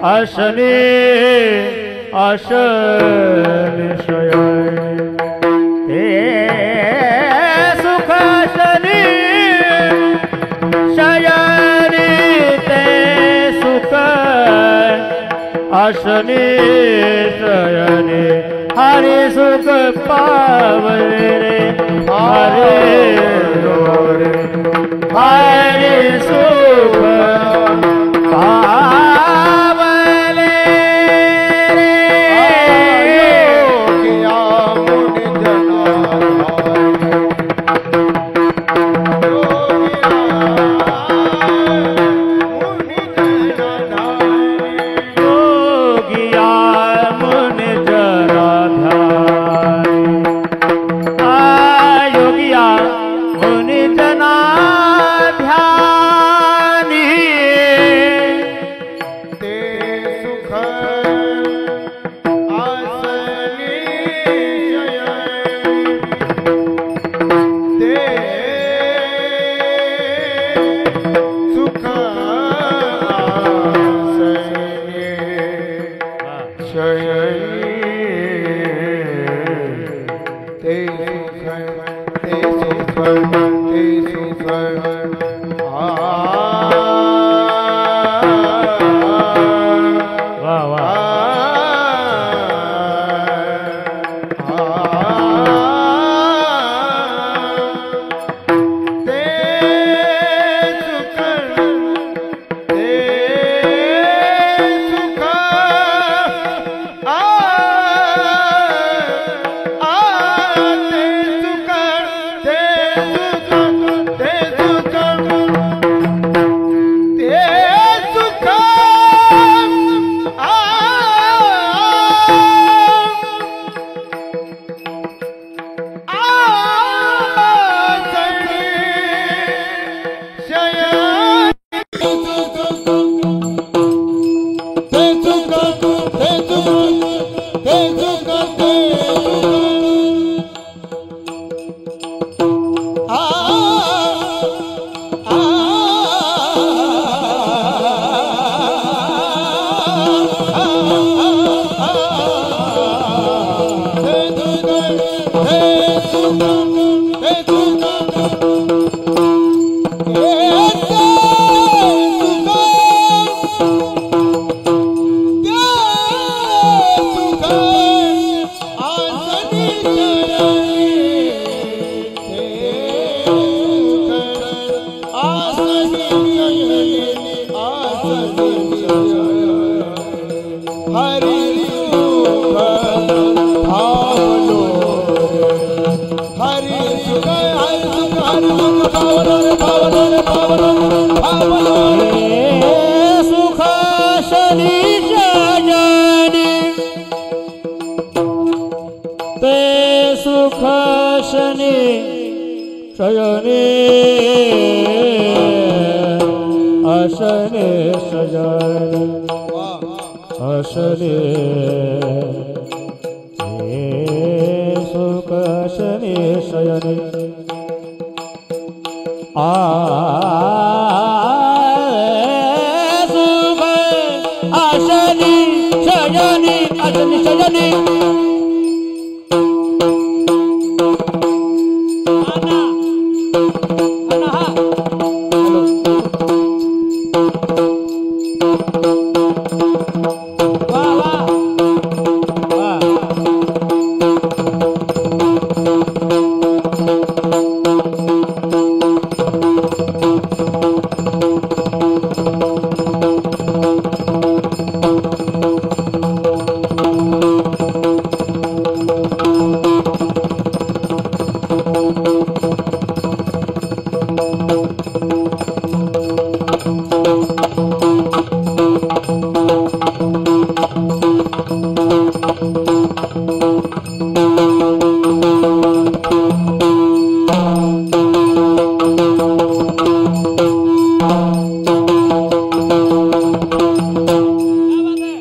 आशने आशने शयने ते सुख आशने शयने ते सुख आशने शयने हरि सुख पावने रे हरे रे हरि सुख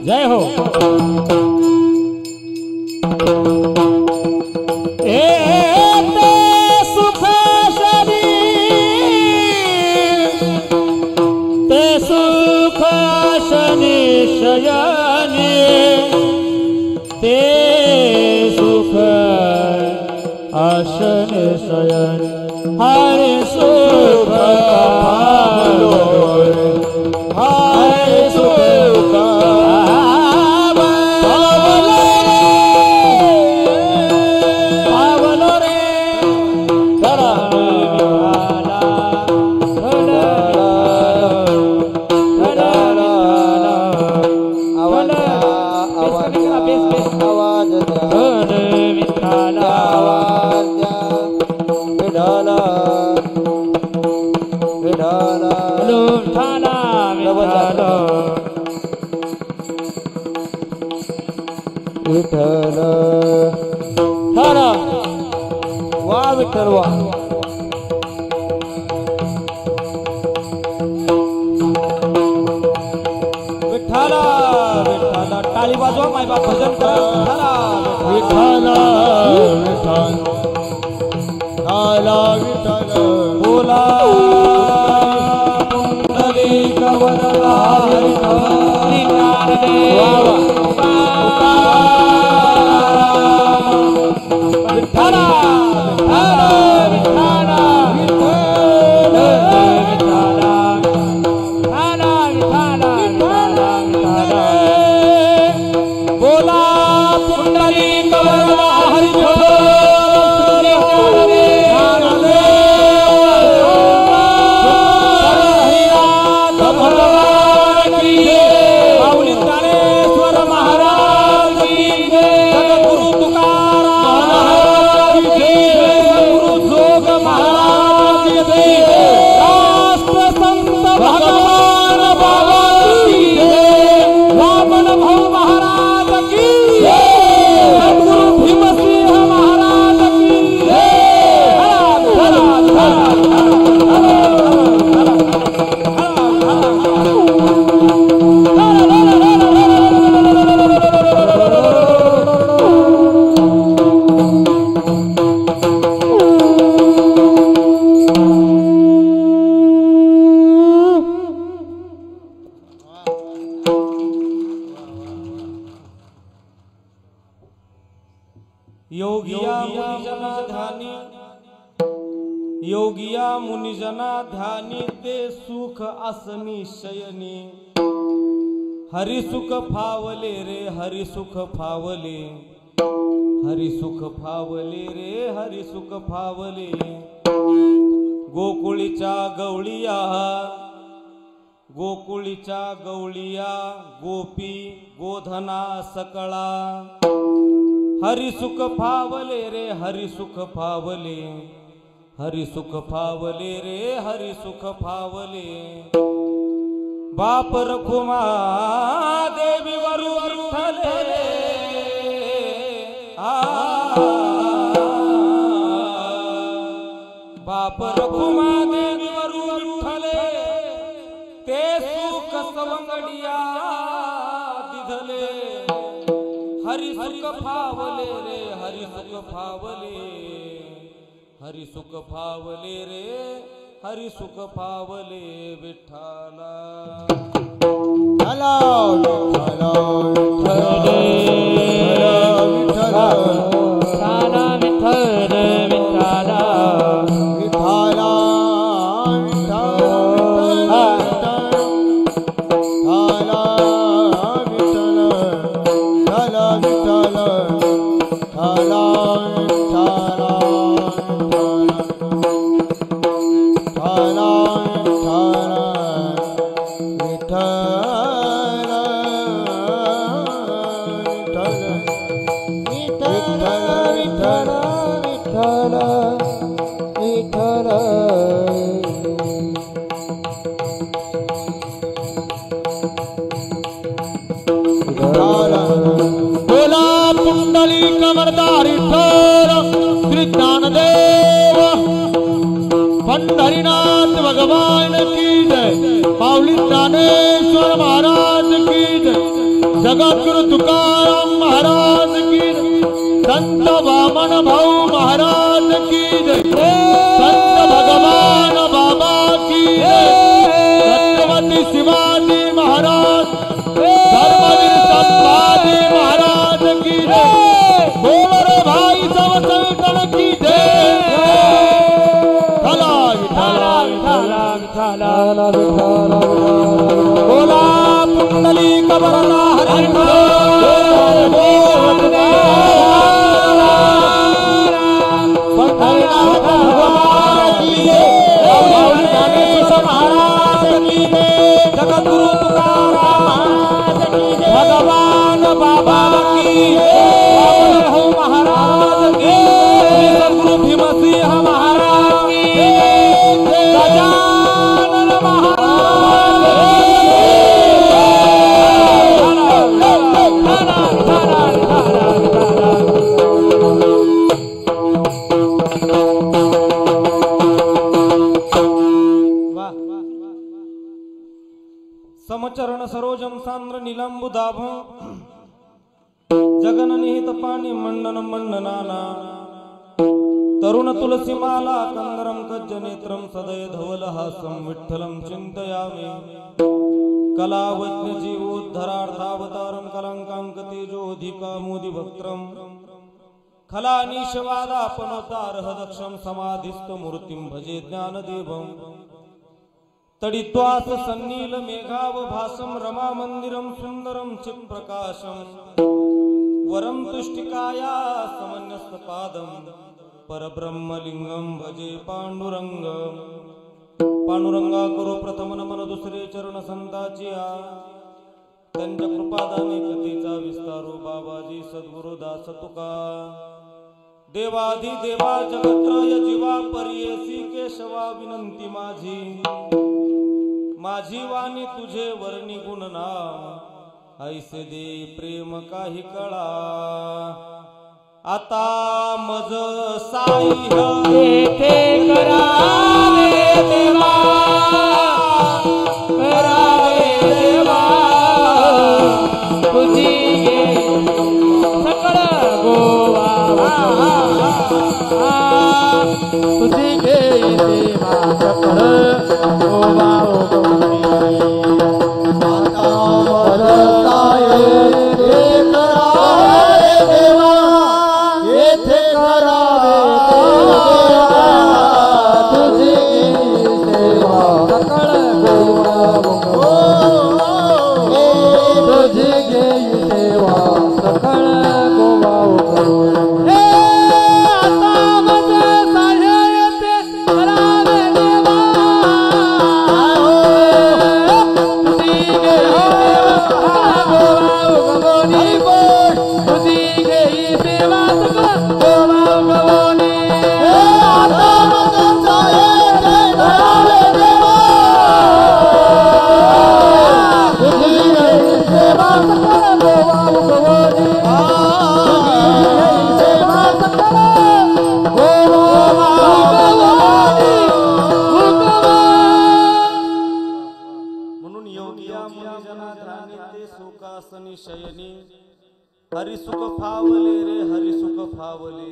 जय हो। सुख शनि शयने ते सुख आशन शयन हरि सुख हरि सुख पावलो रे विठ्ठल हरा वा विठ्ठल वा विठ्ठला विठ्ठला टाळी वाजवा माय बाप भजन करा विठ्ठला विठ्ठल विठ्ठला विठ्ठल बोला पुंडलिक वरदा योगिया मुनिजना ध्यानी ते सुख आसनी शयनी हरि सुख फावले रे हरि सुख फावले हरि सुख फावले रे हरि सुख फावले गोकुळीच्या गवळिया गोकुळीच्या गवळिया गोपी गोधना सकळा हरि सुख फावले रे हरि सुख फावले हरि सुख फावले रे हरि सुख फावले बाप रखुमा देवी वरु विठ्ठले बाप रखुमा देवी वरु विठ्ठले ते सुख सवंगडिया दिधले हरि सुख फावले रे हरि सुख फावले हरि सुख फावले रे हरि सुख फावले विठ्ठला विठ्ठला विठ्ठला विठ्ठला विठ्ठल विठ्ठला विठ्ठला बोला पुंडलिक वरदा हरिठर श्री ज्ञानदेव पंढरीनाथ भगवान की जय। माऊली ज्ञानेश्वर महाराज की जय। जगद्गुरु तुकाराम महाराज की जय। संत वामन भाऊ महाराज की जय। संत भगवान बाबा की जय। छत्रपति शिवाजी महाराज धर्मवीर संभाजी महाराज की जय। बोल रे भाई सब संतन की जय। बोला पुंडलिक वरदा जगद्गुरु तुकाराम भगवान बाबा की महाराज की सद्गुरु भीमसिंह महाराज की गजानन समचरण सरोजम सांद्र नीलांबुदाभ जगन निहित पाणी मंडन मंडनाना तरुण तुलसी माला कंदरम कज्ज नेत्रम सदय धवल हासम विठ्ठलम चिंतयामि कलावज्ञ जीवोद्धरार्थावतारम कलंकांक तेजोधिका मोदि भक्त्रम खलानीशवादापनोतारह दक्षम समाधिस्थ मूर्तिं भजे ज्ञानदेवम तडित्वास सन्नील मेघाव भासम रमा मंदिरम सुंदरम चित्प्रकाशम वरम तुष्टिकाया समन्यस्तपादम परब्रह्मलिंगम भजे पांडुरंग। पांडुरंगा करो प्रथम नमन दुसरे चरण संताचिया त्यांच्या कृपादाने कथेचा विस्तारो बाबाजी सद्गुरु दास तुका देवाधी देवा जगत्रय जीवा परियसी केशवा विनंती माझी माझी वाणी तुझे वर्णी गुणनाम ऐसे दे प्रेम काही कळा आता मज साई येथे करावे देवा करावे देवा तुझी सकळ गोवा तुझी गे देवा सकळ गोवा हरिसुख फावले रे हरिसुख फावले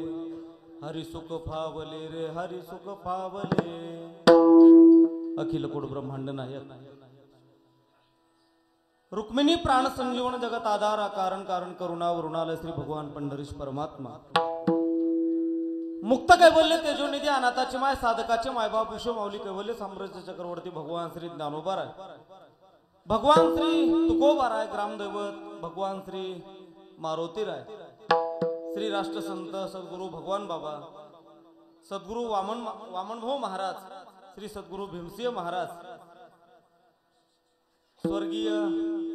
हरिसुख फावले रे हरिसुख फावले। अखिल कोट ब्रह्मांड नायक रुक्मिणी प्राण संजीवन जगत आधारा कारण कारण करुणा वरुणालय श्री भगवान पंढरीश परमात्मा मुक्त कैवल्य तेजोनिधी अनाथाची माय साधकाचे मायबाप विश्व माऊली कैवल्य साम्राज्य चक्रवर्ती भगवान श्री ज्ञानोबा राय भगवान श्री तुकोबा राय ग्रामदैवत भगवान श्री मारुती राय श्री राष्ट्रसंत सद्गुरु भगवान बाबा सद्गुरु वामन भाऊ महाराज श्री सद्गुरु भीमसिंह महाराज स्वर्गीय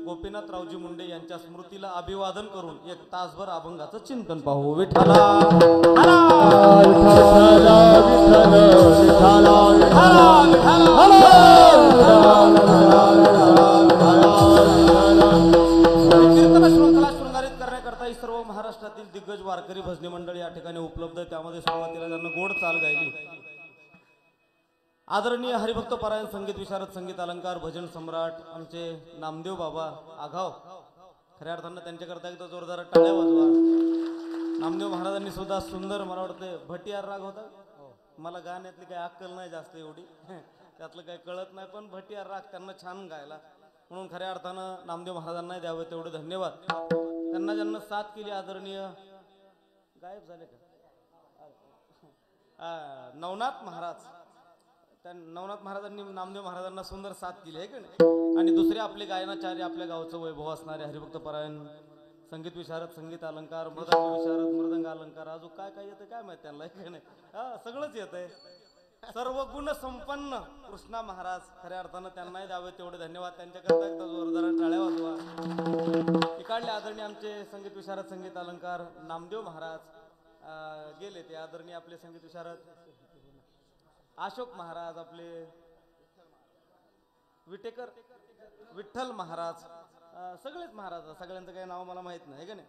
गोपीनाथरावजी मुंडे यांच्या स्मृतीला अभिवादन करून एक तासभर अभंगाचं चिंतन पाहू। विठ्ठला कीर्तन श्रृंखला शृंगारित करण्याकरता सर्व महाराष्ट्रातील दिग्गज वारकरी भजनी मंडळी मंडळी या ठिकाणी उपलब्ध आहे, त्यामध्ये सुरुवातीला त्यांना गोड चाल गायली आदरणीय हरिभक्त पारायण संगीत विशारद संगीत अलंकार भजन सम्राट आमचे नामदेव बाबा आघाव. खऱ्या अर्थानं त्यांच्याकरता एकदा जोरदार टाळ्या वाजवा. नामदेव महाराजांनी सुद्धा सुंदर, मला वाटते भटियार राग होता. मला गाण्यातली काही अक्कल नाही जास्त एवढी, त्यातलं काही कळत नाही, पण भटियार राग त्यांना छान गायला, म्हणून खऱ्या अर्थानं नामदेव महाराजांना द्यावे तेवढे धन्यवाद. त्यांना ज्यांना साथ केली आदरणीय गायब झाले का नवनाथ महाराज, त्या नवनाथ महाराजांनी नामदेव महाराजांना सुंदर साथ केली आहे की नाही. आणि दुसरे आपले गायनाचार्य, आपल्या गावचं वैभव असणारे हरिभक्त पारायण संगीत विशारद संगीत अलंकार मृदंग विशारद मृदंग अलंकार, अजून काय काय येतं काय माहिती त्यांना की नाही. सगळंच येत आहे. सर्व गुण संपन्न कृष्णा महाराज, खऱ्या अर्थानं त्यांनाही द्यावे तेवढे धन्यवाद. त्यांच्याकरता एकदा जोरदार टाळ्या वाजवा. इकडले आदरणीय आमचे संगीत विशारद संगीत अलंकार नामदेव महाराज गेले, ते आदरणीय आपले संगीत विशारद अशोक महाराज, आपले विटेकर विठ्ठल महाराज, सगळेच महाराज, सगळ्यांचं काही नाव मला माहित नाही का नाही.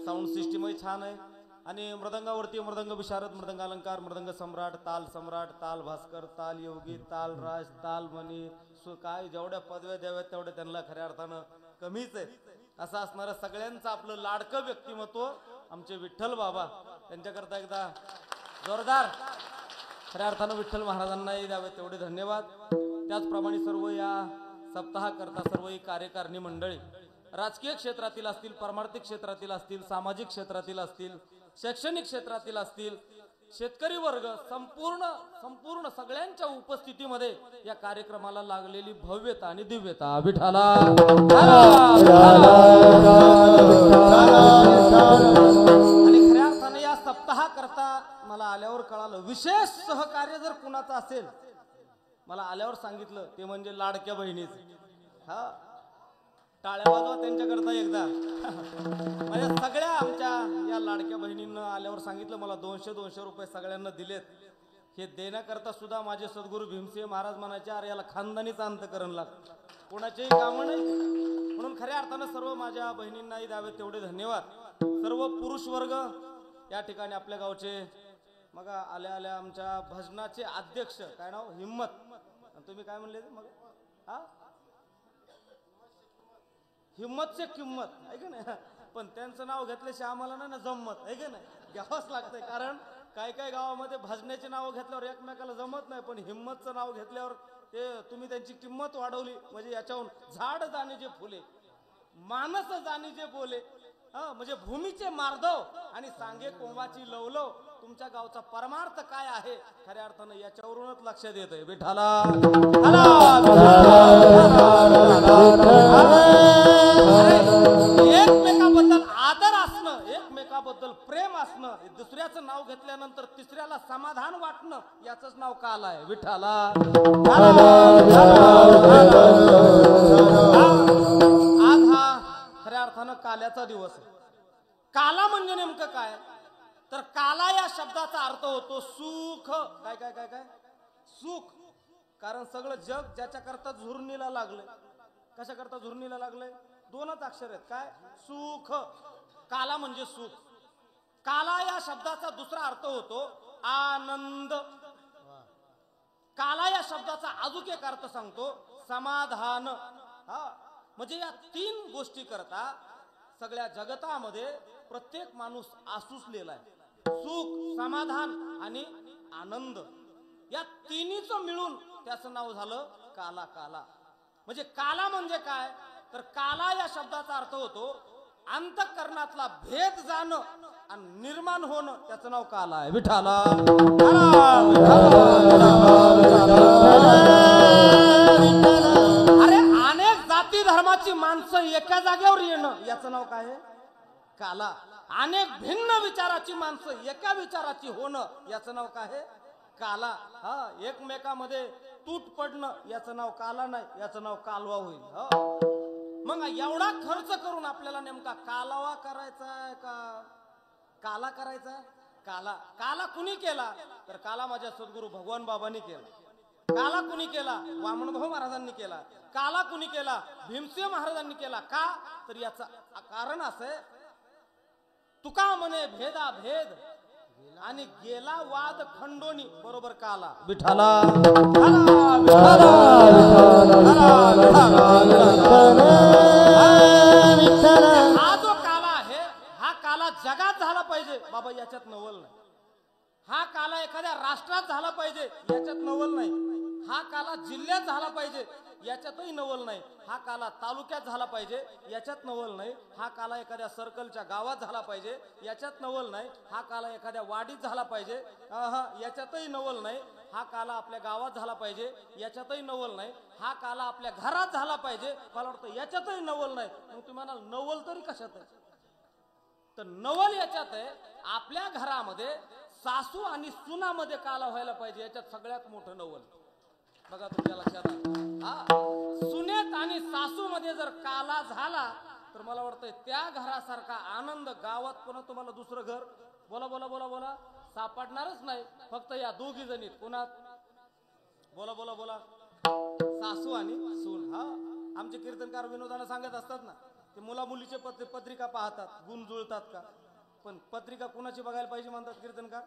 साऊंड सिस्टीमही छान आहे. आणि मृदंगावरती मृदंग विशारद मृदंग अलंकार मृदंग सम्राट ताल भास्कर ताल योगी ताल राज ताल मणी काय जेवढ्या पदव्या द्याव्यात तेवढ्या त्यांना खऱ्या अर्थानं कमीच आहे. असं असणारं सगळ्यांचं आपलं लाडकं व्यक्तिमत्व आमचे विठ्ठल बाबा, त्यांच्याकरता एकदा जोरदार खऱ्या अर्थानं विठ्ठल महाराजांनाही द्यावे तेवढे धन्यवाद. त्याचप्रमाणे सर्व या सप्ताहाकरता सर्व ही कार्यकारिणी मंडळी राजकीय क्षेत्रातील असतील, परमार्थिक क्षेत्रातील असतील, सामाजिक क्षेत्रातील असतील, शैक्षणिक क्षेत्रातील असतील, शेतकरी वर्ग, संपूर्ण सगळ्यांच्या उपस्थितीमध्ये या कार्यक्रमाला लागलेली भव्यता आणि दिव्यता विठाला आणि खऱ्या अर्थाने या सप्ताहाकरता मला आल्यावर कळालं विशेष सहकार्य जर कुणाचं असेल, मला आल्यावर सांगितलं ते म्हणजे लाडक्या बहिणीच. हा, टाळ्या वाजवा त्यांच्याकरता एकदा. म्हणजे सगळ्या आमच्या या लाडक्या बहिणींना आल्यावर सांगितलं, मला 200 रुपये सगळ्यांना दिलेत. हे देण्याकरता सुद्धा माझे सद्गुरू भीमसिंह महाराज म्हणायचे, अरे याला खानदानीच अंतकरण लागतं, कोणाचेही कामं नाही. म्हणून खऱ्या अर्थानं सर्व माझ्या बहिणींनाही द्यावे तेवढे धन्यवाद. सर्व पुरुष वर्ग या ठिकाणी आपल्या गावचे, मग आल्या आमच्या भजनाचे अध्यक्ष, काय नाव, हिम्मत, तुम्ही काय म्हणले मग, हा हिम्मतचे किंमत आहे का नाही. पण त्यांचं नाव घेतल्याशिवाय आम्हाला नाही ना जमत आहे का नाही, घ्यावंच लागतंय. कारण काय काय गावामध्ये भजनाचे नाव घेतल्यावर एकमेकाला जमत नाही, पण हिम्मतचं नाव घेतल्यावर ते तुम्ही त्यांची किंमत वाढवली. म्हणजे याच्याहून झाड जाणे जे फुले, मानस जाणे जे बोले, म्हणजे भूमीचे मार्दव आणि सांगे कोंबाची लवलव, तुमच्या गावचा परमार्थ काय आहे खऱ्या अर्थानं याच्यावरूनच लक्षात येतंय. विठाला एकमेकाबद्दल आदर असणं, एकमेकाबद्दल प्रेम असणं, दुसऱ्याचं नाव घेतल्यानंतर तिसऱ्याला समाधान वाटणं, याचंच नाव काल आहे. विठाला आज हा खऱ्या अर्थानं काल्याचा दिवस आहे. काला म्हणजे नेमकं काय, तर काला या शब्दाचा अर्थ होतो सुख. काय काय काय काय सुख. कारण सगळं जग ज्याच्याकरता झुरणीला लागलंय, कशाकरता झुरणीला लागलंय, दोनच अक्षर आहेत, काय, सुख. काला म्हणजे सुख. काला या शब्दाचा दुसरा अर्थ होतो आनंद. काला या शब्दाचा अजून एक अर्थ सांगतो, समाधान. हा, म्हणजे या तीन गोष्टी करता सगळ्या जगतामध्ये प्रत्येक माणूस आसुसलेला आहे. सुख, समाधान आणि आनंद, या तिन्हीचं मिळून त्याचं नाव झालं काला. काला म्हणजे काला म्हणजे काय, तर काला या शब्दाचा अर्थ होतो अंतःकरणातला भेद जाणं आणि निर्माण होणं, त्याचं नाव काला आहे. विठाला अरे अनेक जाती धर्माची माणसं एका जागेवर येणं, याचं नाव काय आहे, काला. अनेक भिन्न विचाराची माणसं एका विचाराची होणं, याचं नाव काय आहे, काला. हा, एकमेकामध्ये तूट पडणं, याचं नाव काला नाही, याचं नाव कालवा होईल. मग एवढा खर्च करून आपल्याला नेमका कालवा करायचा का काला करायचा? काला. काला कुणी केला, तर काला माझ्या सद्गुरू भगवान बाबांनी केला. काला कुणी केला, वामनभाऊ महाराजांनी केला. काला कुणी केला, भीमसिंह महाराजांनी केला. का, तर याचं कारण असं, तुका म्हणे भेदा भेद आणि गेला वाद खंडोनी बरोबर काला विठाला विठाला विठाला हा जो काला आहे हा काला जगात झाला पाहिजे बाबा याच्यात नवल नाही. हा काला एखाद्या राष्ट्रात झाला पाहिजे याच्यात नवल नाही. हा काला जिल्ह्यात झाला पाहिजे याच्यातही नवल नाही. हा काला तालुक्यात झाला पाहिजे याच्यात नवल नाही. हा काला एखाद्या सर्कलच्या गावात झाला पाहिजे याच्यात नवल नाही. हा काला एखाद्या वाडीत झाला पाहिजे याच्यातही नवल नाही. हा काला आपल्या गावात झाला पाहिजे याच्यातही नवल नाही. हा काला आपल्या घरात झाला पाहिजे मला वाटतं याच्यातही नवल नाही. मग तुम्ही म्हणाल नवल तरी कशात आहे तर नवल याच्यात आहे आपल्या घरामध्ये सासू आणि सुनामध्ये काला व्हायला पाहिजे याच्यात सगळ्यात मोठं नवल. बघा तुमच्या लक्षात सुनेत आणि सासू मध्ये जर काला झाला तर मला वाटतंय त्या घरासारखा आनंद गावात पुन्हा तुम्हाला दुसरं घर बोला बोला बोला बोला सापडणारच नाही. फक्त या दोघी जणीत कुणात बोला बोला बोला सासू आणि सून. हा आमचे कीर्तनकार विनोदानं सांगत असतात ना ते मुला मुलीचे पत्रिका पाहतात गुण जुळतात का पण पत्रिका कुणाची बघायला पाहिजे म्हणतात कीर्तनकार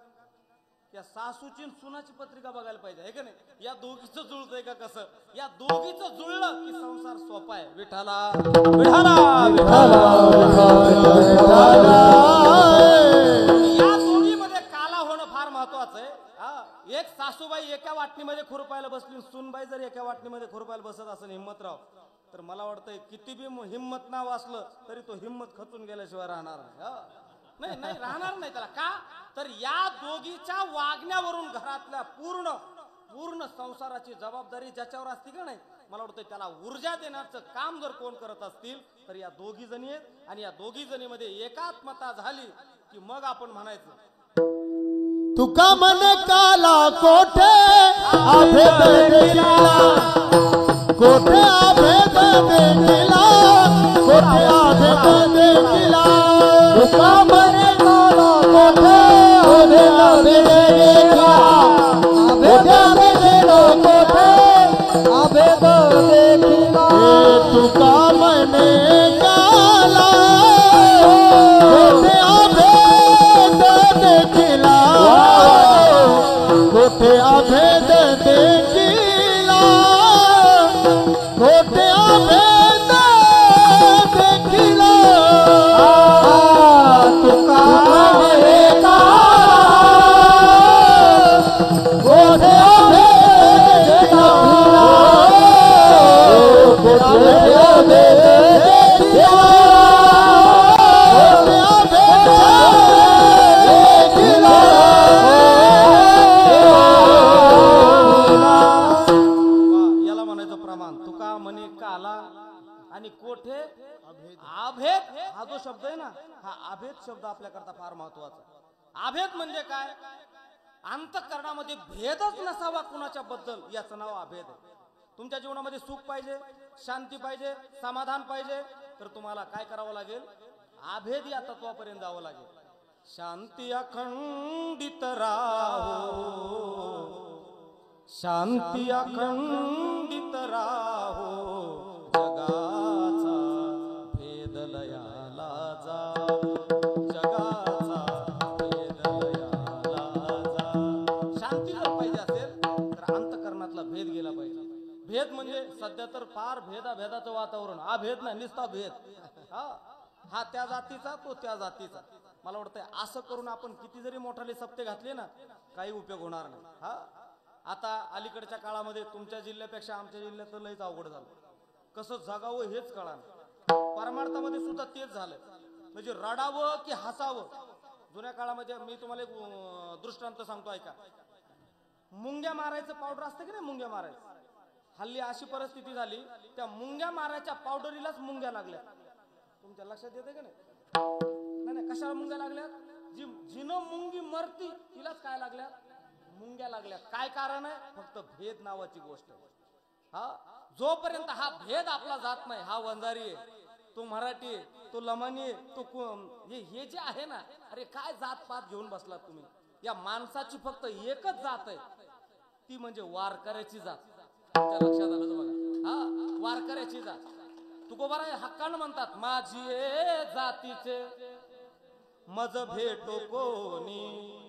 या सासूची सुनाची पत्रिका बघायला पाहिजे आहे का नाही. या दोघीचं जुळतंय का कसं या दोघीचं जुळलं की संसार सोपा आहे. विठाला विठाला या दोघीमध्ये काला होणं फार महत्वाचं आहे. एक सासूबाई एका वाटणीमध्ये खुरपायला बसली सुनबाई जर एका वाटणीमध्ये खुरपायला बसत असं हिम्मतराव तर मला वाटतंय किती बी हिम्मत नाव असलं तरी तो हिम्मत खचून गेल्याशिवाय राहणार नाही. नाही राहणार नाही त्याला का तर या दोघीच्या वागण्यावरून घरातल्या पूर्ण संसाराची जबाबदारी ज्याच्यावर असते का नाही मला वाटतं त्याला ऊर्जा देण्याचं काम जर कोण करत असतील तर या दोघी जणी आहेत. आणि या दोघी जणीमध्ये एकात्मता झाली की मग आपण म्हणायचं तुका मन काला कोठे अभेद देखिला कोठे अभेद देखिला कोठे अभेद देखिला तुका मन काला कोठे अभेद देखिला कोठे अभेद देखिला तुका मन काला कोठे अभेद देखिला कोठे अभेद देखिला कोठे अभेद देखिला तुका काला कोठे अभेद देखिला कोठे अभेद देखिला आणि कोठे अभेद हा जो शब्द आहे ना हा अभेद शब्द आपल्याकरता फार महत्वाचा. अभेद म्हणजे काय अंतःकरणामध्ये भेदच नसावा कुणाच्या बद्दल याचं नाव अभेद आहे. तुमच्या जीवनामध्ये सुख पाहिजे शांती पाहिजे समाधान पाहिजे तर तुम्हाला काय करावं लागेल अभेद या तत्वापर्यंत जावं लागेल. शांती अखंडित राहो शांती अखंडित राहो जगाचा भेद लयाला जाओ जगाचा भेद लयाला जाओ. शांती जर पाहिजे असेल तर अंतःकरणातला भेद गेला पाहिजे. भेद म्हणजे सध्या तर फार भेदाभेदाचं वातावरण हा भेद नाही नुसता भेद हा त्या जातीचा तो त्या जातीचा. मला वाटतंय असं करून आपण किती जरी मोठाले सप्ते घातले ना काही उपयोग होणार नाही. आता अलीकडच्या काळामध्ये तुमच्या जिल्ह्यापेक्षा आमच्या जिल्ह्यात लयच अवघड झालं. कसं जगावं हेच कळालं. परमार्थामध्ये सुद्धा तेच झालं म्हणजे रडावं की हसावं. जुन्या काळामध्ये मी तुम्हाला एक दृष्टांत सांगतो ऐका. मुंग्या मारायचं पावडर असतं की नाही मुंग्या मारायचं हल्ली अशी परिस्थिती झाली त्या मुंग्या मारायच्या पावडरीलाच मुंग्या लागल्या. तुमच्या लक्षात येते का नाही कशाला मुंग्या लागल्यात जिनं मुंगी मरती तिलाच काय लागल्या मुंग्या लागल्या. काय कारण आहे फक्त भेद नावाची गोष्ट. जोपर्यंत हा भेद आपला जात नाही हा वंजारी आहे तो मराठी आहे तो लमानी आहे तो हे जे आहे ना अरे काय जात पात घेऊन बसलात तुम्ही. या माणसाची फक्त एकच जात आहे ती म्हणजे वारकऱ्याची जात. तुमच्या लक्षात आलं बघा वारकऱ्याची जात. तुकोबारा हक्कानं म्हणतात माझी जातीचे मज भेटो कोणी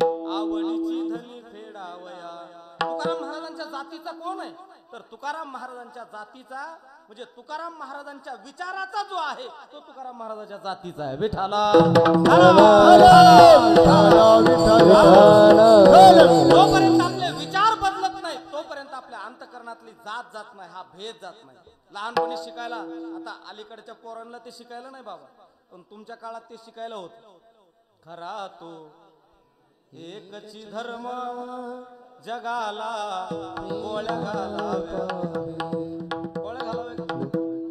जातीचा कोण आहे तर तुकाराम महाराजांच्या जातीचा म्हणजे तुकाराम महाराजांच्या विचाराचा जो आहे तो तुकाराम महाराजांच्या जातीचा आहे विठाला जोपर्यंत आपले विचार बदलत नाही तोपर्यंत आपल्या अंतकरणातली जात जात नाही हा भेद जात नाही लहानपणी शिकायला आता अलीकडच्या पोरांना ते शिकायला नाही बाबा पण तुमच्या काळात ते शिकायला होत खरा तो एकची धर्म जगाला गोळ्या घालाव्या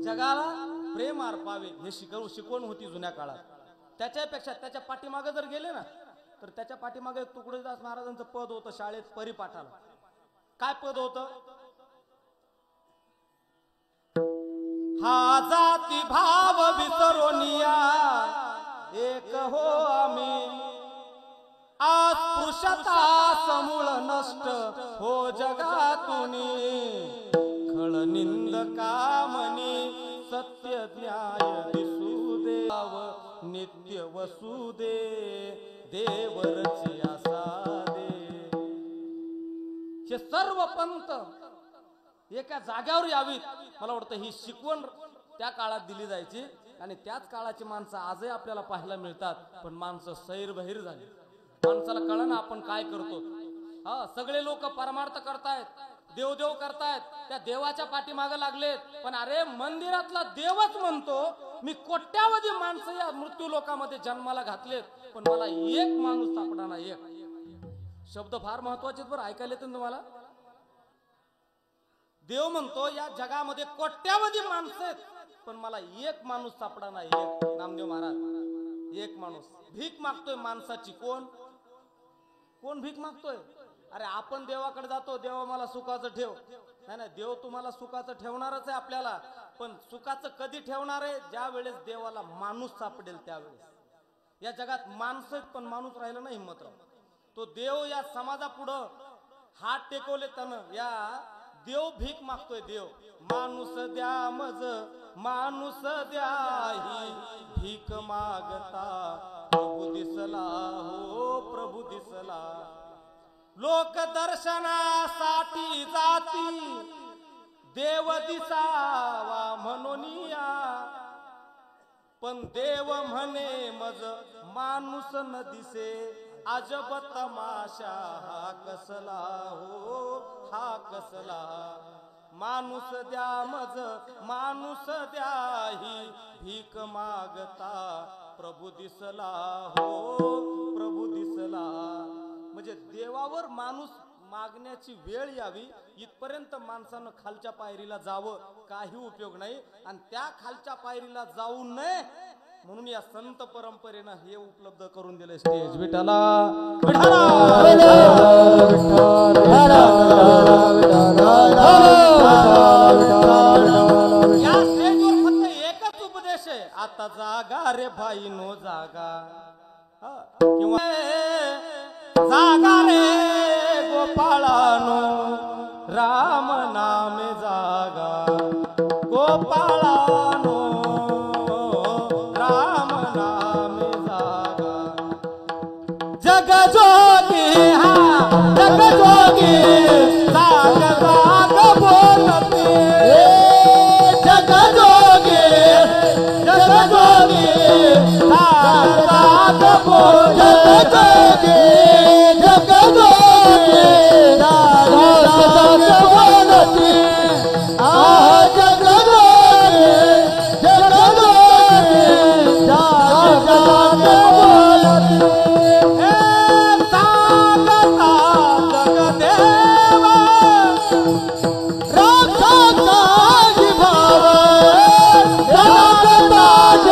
जगाला प्रेम अर्पावे हे शिकवण होती जुन्या काळात त्याच्यापेक्षा त्याच्या पाठीमागे जर गेले ना तर त्याच्या पाठीमागे तुकडोजीदास महाराजांचं पद होतं शाळेत परिपाठाला काय पद होतं हा जाती भाव विसरोनिया एक हो आम्ही अस्पृश्यता समूळ नष्ट हो जगातून खळ निंद कामनी सत्य न्याय दिसू देव नित्य वसुदे देवरची आसा दे हे सर्व पंत एका जाग्यावर यावीत मला वाटतं ही शिकवण त्या काळात दिली जायची आणि त्याच काळाची माणसं आजही आपल्याला पाहायला मिळतात पण माणसं सैरबहिर झाली माणसाला कळना आपण काय करतो हा सगळे लोक परमार्थ करतायत देवदेव करतायत त्या देवाच्या पाठीमागे लागलेत पण अरे मंदिरातला देवच म्हणतो मी कोट्यावधी माणसं या मृत्यू लोकांमध्ये जन्माला घातलेत पण मला एक माणूस सापडा एक शब्द फार महत्वाचे बरं ऐकायला येतं तुम्हाला देव म्हणतो या जगामध्ये कोट्यावधी माणसं आहेत पण मला एक माणूस सापडा नाही एक नामदेव महाराज एक माणूस भीक मागतोय माणसाची कोण कोण भीक मागतोय अरे आपण देवाकडे जातो देवा मला सुखाचं ठेव नाही देव तुम्हाला सुखाचं ठेवणारच आहे आपल्याला पण सुखाचं कधी ठेवणार आहे ज्या वेळेस देवाला माणूस सापडेल त्यावेळेस या जगात माणसं पण माणूस राहिला नाही हिंमतराव तो देव या समाजापुढं हात टेकवले त्यानं या देव भीक मागतोय देव माणूस द्या मज माणूस द्या ही भीक मागता प्रभू दिसला हो प्रभू दिसला लोक दर्शनासाठी जाती देव दिसावा म्हणून पण देव म्हणे मज माणूस न दिसे अजब तमाशा हा कसला हो हा कसला माणूस द्या मज माणूस द्या ही भीक मागता प्रभू दिसला हो प्रभू दिसला म्हणजे देवावर माणूस मागण्याची वेळ यावी इथपर्यंत माणसानं खालच्या पायरीला जावं काही उपयोग नाही आणि त्या खालच्या पायरीला जाऊ नये म्हणून या संत परंपरेनं हे उपलब्ध करून दिले स्टेज विठाला या स्टेजवर फक्त एकच उपदेश आहे आता जागा रे भाई नो जागा किंवा जागा रे गोपाळानो राम नामे जागा गोपाळानो राम नामे जागा जग जोगी हा जग जोगी जाग जाग बोलते जग जोगी जाग जाग बोल जग जोगी जग जोगी जाग जाग बोलते आ जग जोगी जग जोगी जाग जाग बोलते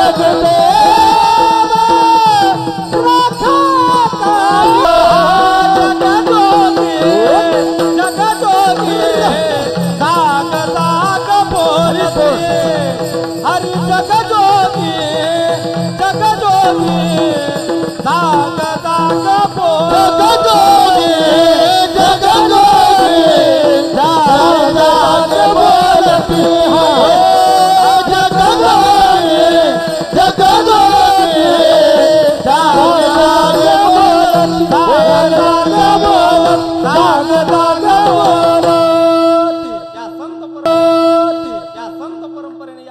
जगदेव राखता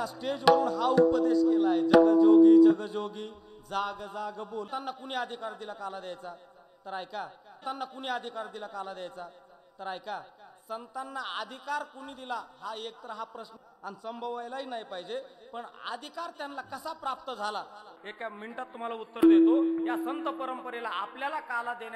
या स्टेजवरून हा उपदेश केलाय, जगजोगी जगजोगी जाग जाग बोल. त्यांना कुणी अधिकार दिला काला द्यायचा? तर ऐका. त्यांना कुणी अधिकार दिला काला द्यायचा? तर ऐका. संतांना अधिकार कुणी दिला हा एक तर हा प्रश्न आणि संभवायलाही नाही पाहिजे, पण अधिकार त्यांना कसा प्राप्त झाला एका मिनिटात तुम्हाला उत्तर देतो. या संत परंपरेला आपल्याला काला देण्यात